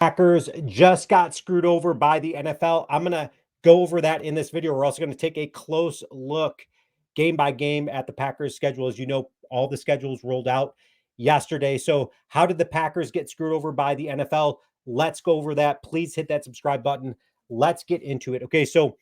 Packers just got screwed over by the NFL. I'm going to go over that in this video. We're also going to take a close look game by game at the Packers schedule. As you know, all the schedules rolled out yesterday. So, how did the Packers get screwed over by the NFL? Let's go over that. Please hit that subscribe button. Let's get into it. Okay, so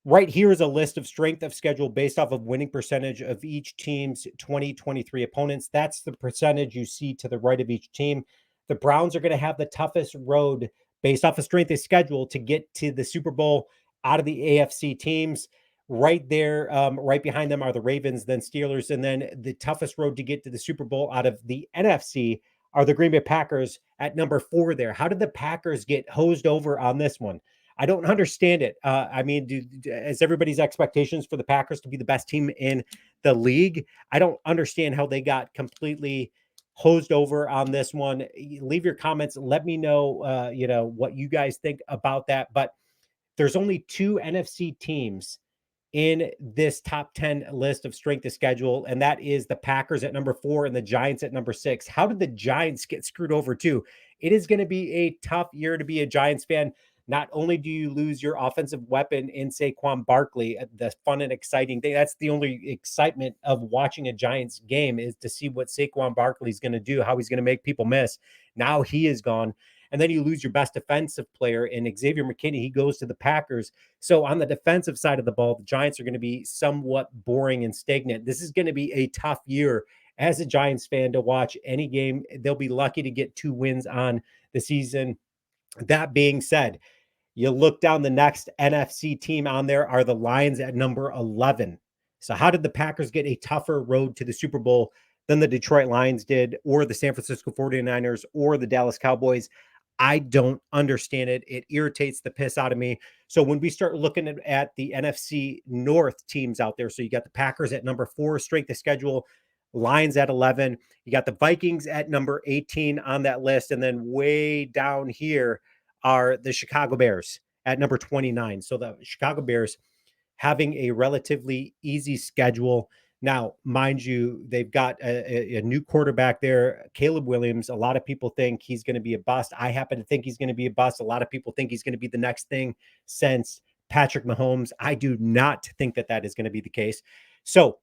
right here is a list of strength of schedule based off of winning percentage of each team's 2023 opponents. That's the percentage you see to the right of each team. The Browns are going to have the toughest road based off of strength of schedule to get to the Super Bowl out of the AFC teams. Right there, right behind them are the Ravens, then Steelers, and then the toughest road to get to the Super Bowl out of the NFC are the Green Bay Packers at number 4 there. How did the Packers get hosed over on this one? I don't understand it. I mean, as everybody's expectations for the Packers to be the best team in the league, I don't understand how they got completely hosed over on this one. Leave your comments. Let me know, what you guys think about that. But there's only 2 NFC teams in this top 10 list of strength of schedule, and that is the Packers at number 4 and the Giants at number 6. How did the Giants get screwed over too? It is going to be a tough year to be a Giants fan. Not only do you lose your offensive weapon in Saquon Barkley, the fun and exciting thing, that's the only excitement of watching a Giants game is to see what Saquon Barkley is going to do, how he's going to make people miss. Now he is gone. And then you lose your best defensive player in Xavier McKinney. He goes to the Packers. So on the defensive side of the ball, the Giants are going to be somewhat boring and stagnant. This is going to be a tough year as a Giants fan to watch any game. They'll be lucky to get 2 wins on the season. That being said, you look down the next NFC team on there are the Lions at number 11. So how did the Packers get a tougher road to the Super Bowl than the Detroit Lions did, or the San Francisco 49ers, or the Dallas Cowboys? I don't understand it. It irritates the piss out of me. So when we start looking at the NFC North teams out there, so you got the Packers at number 4, strength of schedule, Lions at 11. You got the Vikings at number 18 on that list. And then way down here are the Chicago Bears at number 29. So the Chicago Bears having a relatively easy schedule. Now, mind you, they've got a new quarterback there, Caleb Williams. A lot of people think he's going to be a bust. I happen to think he's going to be a bust. A lot of people think he's going to be the next thing since Patrick Mahomes. I do not think that is going to be the case. So,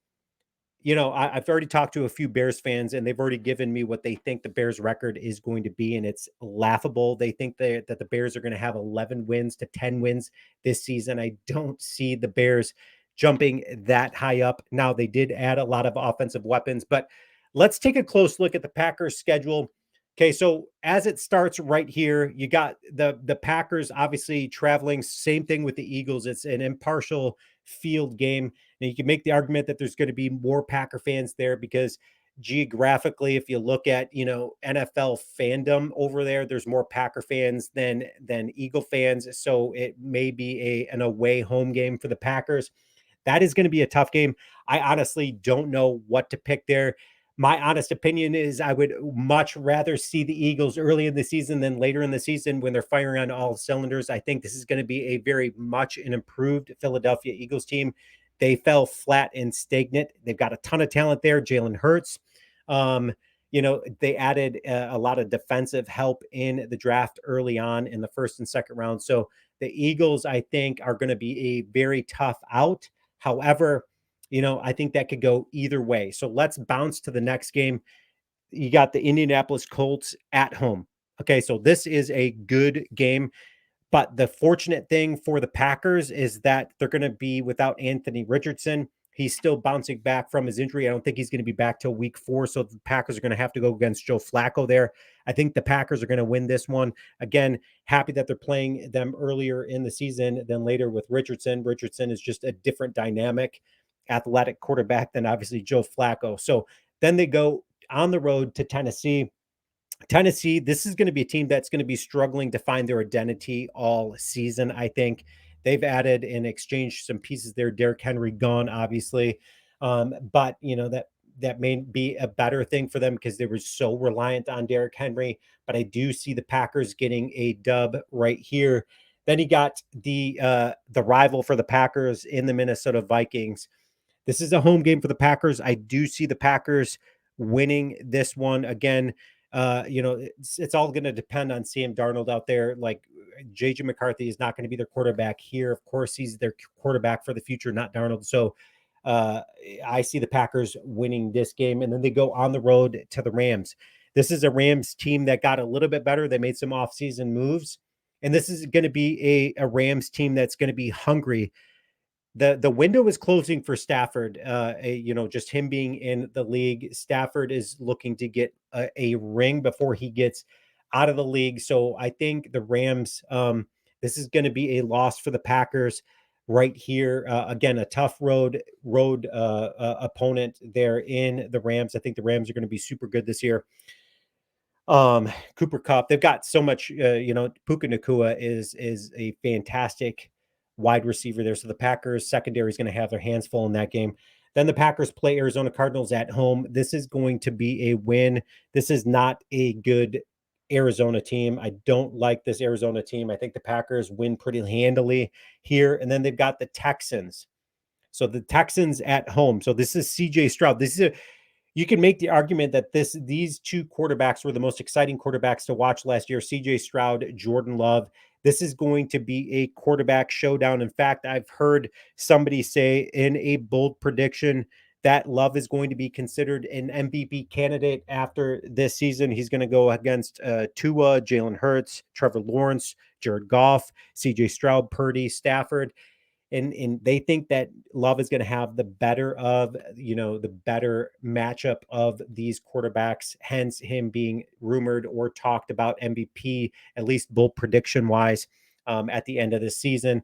I've already talked to a few Bears fans, and they've already given me what they think the Bears record is going to be, and it's laughable. They think that the Bears are going to have 11 wins to 10 wins this season. I don't see the Bears jumping that high up. Now, they did add a lot of offensive weapons, but let's take a close look at the Packers schedule. Okay, so as it starts right here, you got the Packers obviously traveling. Same thing with the Eagles. It's an impartial field game. And you can make the argument that there's going to be more Packer fans there because geographically, if you look at, NFL fandom over there, there's more Packer fans than Eagle fans. So it may be an away home game for the Packers. That is going to be a tough game. I honestly don't know what to pick there. My honest opinion is I would much rather see the Eagles early in the season than later in the season when they're firing on all cylinders. I think this is going to be a very much an improved Philadelphia Eagles team. They fell flat and stagnant. They've got a ton of talent there. Jalen Hurts. They added a lot of defensive help in the draft early on in the first and second round. So the Eagles, I think, are going to be a very tough out. However, I think that could go either way. So let's bounce to the next game. You got the Indianapolis Colts at home. Okay, so this is a good game. But the fortunate thing for the Packers is that they're going to be without Anthony Richardson. He's still bouncing back from his injury. I don't think he's going to be back till week 4. So the Packers are going to have to go against Joe Flacco there. I think the Packers are going to win this one. Again, happy that they're playing them earlier in the season than later with Richardson. Richardson is just a different dynamic, athletic quarterback than obviously Joe Flacco. So then they go on the road to Tennessee. Tennessee, this is going to be a team that's going to be struggling to find their identity all season. I think they've added and exchanged some pieces there. Derrick Henry gone, obviously, but that may be a better thing for them because they were so reliant on Derrick Henry. But I do see the Packers getting a dub right here. Then you got the rival for the Packers in the Minnesota Vikings. This is a home game for the Packers. I do see the Packers winning this one again. It's all going to depend on Sam Darnold out there. Like JJ McCarthy is not going to be their quarterback here. Of course, he's their quarterback for the future, not Darnold. So uh, I see the Packers winning this game, and then they go on the road to the Rams. This is a Rams team that got a little bit better. They made some offseason moves, and this is going to be a Rams team that's going to be hungry. The window is closing for Stafford. Just him being in the league, Stafford is looking to get a ring before he gets out of the league. So I think the Rams, this is going to be a loss for the Packers right here. Again, a tough opponent there in the Rams. I think the Rams are going to be super good this year. Cooper Cup, they've got so much. Puka Nakua is a fantastic wide receiver there. So the Packers secondary is going to have their hands full in that game. Then the Packers play Arizona Cardinals at home. This is going to be a win. This is not a good Arizona team. I don't like this Arizona team. I think the Packers win pretty handily here. And then they've got the Texans. So the Texans at home. So this is CJ Stroud. You can make the argument that these two quarterbacks were the most exciting quarterbacks to watch last year. CJ Stroud, Jordan Love. This is going to be a quarterback showdown. In fact, I've heard somebody say in a bold prediction that Love is going to be considered an MVP candidate after this season. He's going to go against Tua, Jalen Hurts, Trevor Lawrence, Jared Goff, CJ Stroud, Purdy, Stafford. And they think that Love is going to have the better matchup of these quarterbacks, hence him being rumored or talked about MVP, at least bold prediction wise, at the end of the season.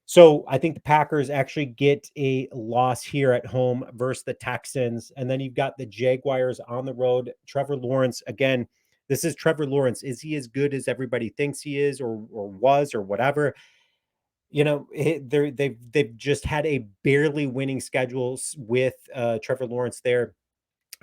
So I think the Packers actually get a loss here at home versus the Texans. And then you've got the Jaguars on the road. Trevor Lawrence, again, this is Trevor Lawrence. Is he as good as everybody thinks he is or was or whatever? They've just had a barely winning schedules with Trevor Lawrence there.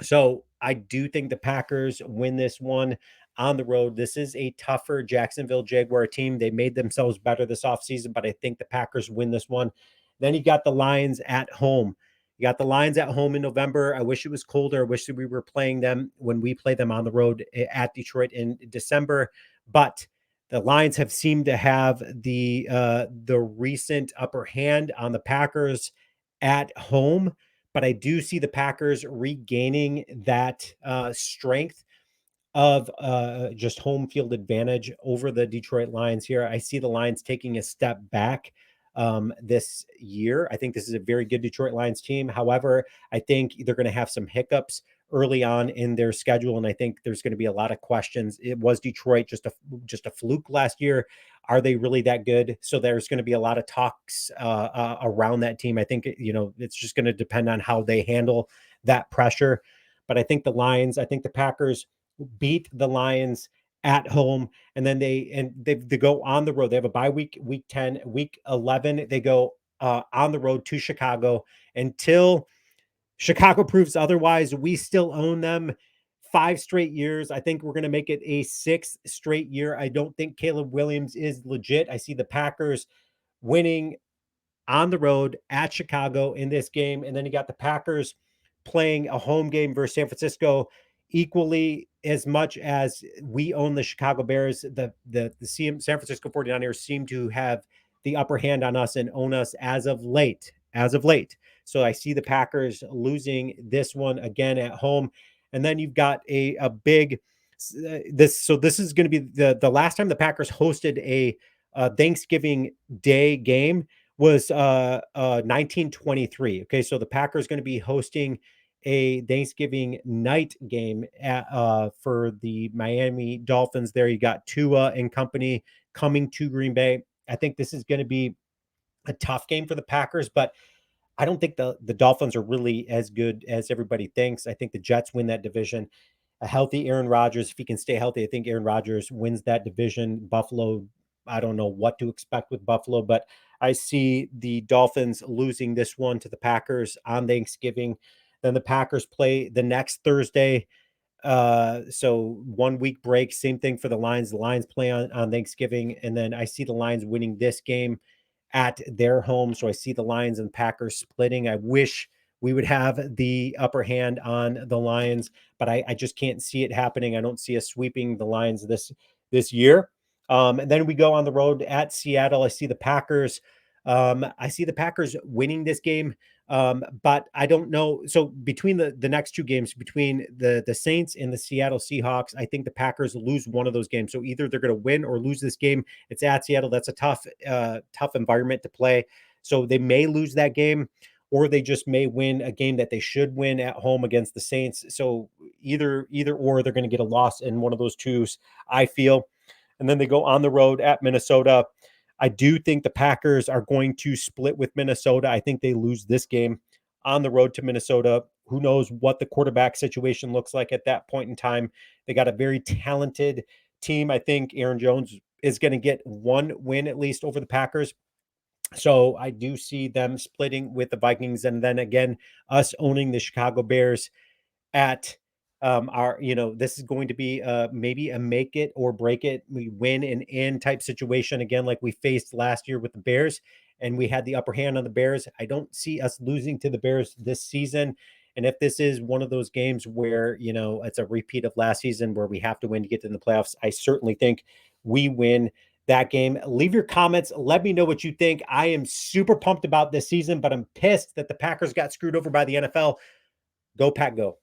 So I do think the Packers win this one on the road. This is a tougher Jacksonville Jaguar team. They made themselves better this offseason, but I think the Packers win this one. Then you got the Lions at home. You got the Lions at home in November. I wish it was colder. I wish that we were playing them when we play them on the road at Detroit in December. But the Lions have seemed to have the recent upper hand on the Packers at home, but I do see the Packers regaining that strength of just home field advantage over the Detroit Lions here. I see the Lions taking a step back this year. I think this is a very good Detroit Lions team. However, I think they're going to have some hiccups early on in their schedule, and I think there's going to be a lot of questions. It was Detroit just a fluke last year? Are they really that good? So there's going to be a lot of talks around that team. I think it's just going to depend on how they handle that pressure. But I think the Packers beat the Lions at home, and then they go on the road. They have a bye week 10, week 11. They go on the road to Chicago until Chicago proves otherwise. We still own them 5 straight years. I think we're going to make it a 6th straight year. I don't think Caleb Williams is legit. I see the Packers winning on the road at Chicago in this game. And then you got the Packers playing a home game versus San Francisco equally as much as we own the Chicago Bears. The San Francisco 49ers seem to have the upper hand on us and own us as of late. So I see the Packers losing this one again at home. And then you've got a big this is going to be the last time the Packers hosted a Thanksgiving Day game was 1923. Okay, so the Packers going to be hosting a Thanksgiving night game for the Miami Dolphins. There you got Tua and company coming to Green Bay. I think this is going to be a tough game for the Packers, but I don't think the Dolphins are really as good as everybody thinks. I think the Jets win that division. A healthy Aaron Rodgers, if he can stay healthy, I think Aaron Rodgers wins that division. Buffalo, I don't know what to expect with Buffalo, but I see the Dolphins losing this one to the Packers on Thanksgiving. Then the Packers play the next Thursday. So 1 week break, same thing for the Lions. The Lions play on Thanksgiving, and then I see the Lions winning this game at their home. So I see the Lions and Packers splitting. I wish we would have the upper hand on the Lions, but I just can't see it happening. I don't see us sweeping the Lions this year. And then we go on the road at Seattle. I see the Packers. I see the Packers winning this game. But I don't know. So between the next two games, between the Saints and the Seattle Seahawks, I think the Packers lose one of those games. So either they're going to win or lose this game. It's at Seattle. That's a tough environment to play. So they may lose that game, or they just may win a game that they should win at home against the Saints. So either or they're going to get a loss in one of those twos, I feel. And then they go on the road at Minnesota. I do think the Packers are going to split with Minnesota. I think they lose this game on the road to Minnesota. Who knows what the quarterback situation looks like at that point in time? They got a very talented team. I think Aaron Jones is going to get one win at least over the Packers. So I do see them splitting with the Vikings. And then again, us owning the Chicago Bears at our, this is going to be maybe a make it or break it, we win and in type situation again, like we faced last year with the Bears, and we had the upper hand on the Bears. I don't see us losing to the Bears this season. And if this is one of those games where, it's a repeat of last season where we have to win to get in the playoffs, I certainly think we win that game. Leave your comments. Let me know what you think. I am super pumped about this season, but I'm pissed that the Packers got screwed over by the NFL. Go Pack, go.